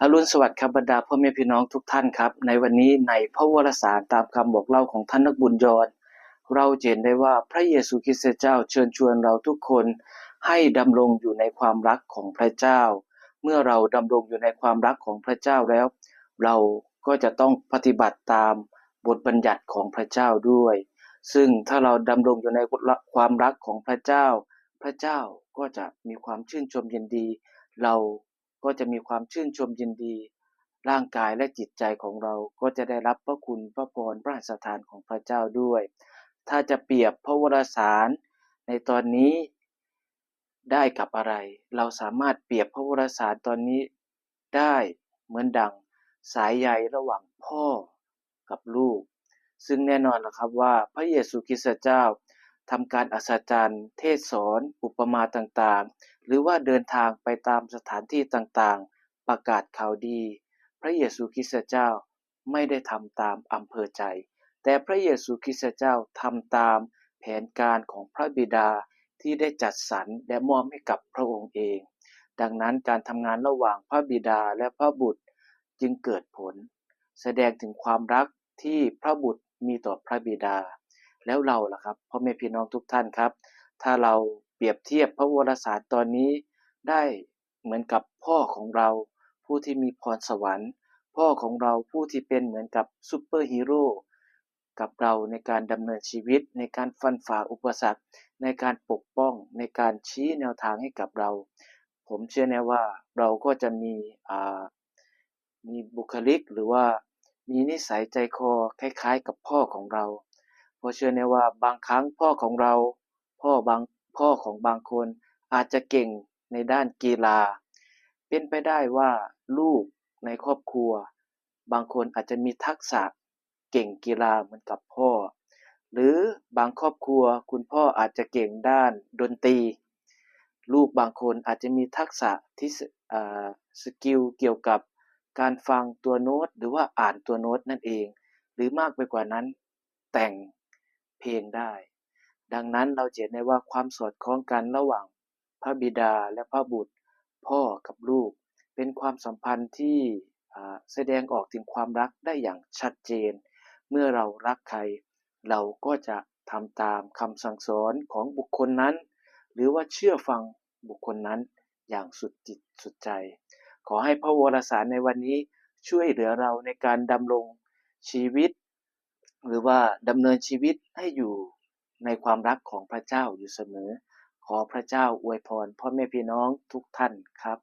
อรุณสวัสดิ์ครับบรรดาพ่อแม่พี่น้องทุกท่านครับในวันนี้ในพระวรสารตามคำบอกเล่าของท่านนักบุญยอดเราเห็นได้ว่าพระเยซูคริสต์เจ้าเชิญชวนเราทุกคนให้ดำรงอยู่ในความรักของพระเจ้าเมื่อเราดำรงอยู่ในความรักของพระเจ้าแล้วเราก็จะต้องปฏิบัติตามบทบัญญัติของพระเจ้าด้วยซึ่งถ้าเราดำรงอยู่ในความรักของพระเจ้าพระเจ้าก็จะมีความชื่นชมยินดีเราก็จะมีความชื่นชมยินดีร่างกายและจิตใจของเราก็จะได้รับพระคุณพระพรพระราชทานของพระเจ้าด้วยถ้าจะเปรียบพระวรสารในตอนนี้ได้กับอะไรเราสามารถเปรียบพระวรสารตอนนี้ได้เหมือนดังสายใยระหว่างพ่อกับลูกซึ่งแน่นอนล่ะครับว่าพระเยซูคริสต์เจ้าทำการอัศจรรย์เทศสอนอุปมาต่างๆหรือว่าเดินทางไปตามสถานที่ต่างๆประกาศข่าวดีพระเยซูคริสต์เจ้าไม่ได้ทำตามอำเภอใจแต่พระเยซูคริสต์เจ้าทำตามแผนการของพระบิดาที่ได้จัดสรรและมอบให้กับพระองค์เองดังนั้นการทำงานระหว่างพระบิดาและพระบุตรจึงเกิดผลแสดงถึงความรักที่พระบุตรมีต่อพระบิดาแล้วเราล่ะครับพ่อแม่พี่น้องทุกท่านครับถ้าเราเปรียบเทียบพระวรสารตอนนี้ได้เหมือนกับพ่อของเราผู้ที่มีพรสวรรค์พ่อของเราผู้ที่เป็นเหมือนกับซูเปอร์ฮีโร่กับเราในการดำเนินชีวิตในการฟันฝ่าอุปสรรคในการปกป้องในการชี้แนวทางให้กับเราผมเชื่อแน่ว่าเราก็จะมีบุคลิกหรือว่ามีนิสัยใจคอคล้ายๆกับพ่อของเราเพราะเชื่อแน่ว่าบางครั้งพ่อของเราพ่อบางพ่อของบางคนอาจจะเก่งในด้านกีฬาเป็นไปได้ว่าลูกในครอบครัวบางคนอาจจะมีทักษะเก่งกีฬาเหมือนกับพ่อหรือบางครอบครัวคุณพ่ออาจจะเก่งด้านดนตรีลูกบางคนอาจจะมีทักษะที่สกิลเกี่ยวกับการฟังตัวโน้ตหรือว่าอ่านตัวโน้ตนั่นเองหรือมากไปกว่านั้นแต่งเพลงได้ดังนั้นเราเห็นได้ว่าความสอดคล้องกันระหว่างพระบิดาและพระบุตรพ่อกับลูกเป็นความสัมพันธ์ที่แสดงออกถึงความรักได้อย่างชัดเจนเมื่อเรารักใครเราก็จะทำตามคำสั่งสอนของบุคคลนั้นหรือว่าเชื่อฟังบุคคลนั้นอย่างสุดจิตสุดใจขอให้พระวรสารในวันนี้ช่วยเหลือเราในการดำรงชีวิตหรือว่าดำเนินชีวิตให้อยู่ในความรักของพระเจ้าอยู่เสมอขอพระเจ้าอวยพรพ่อแม่พี่น้องทุกท่านครับ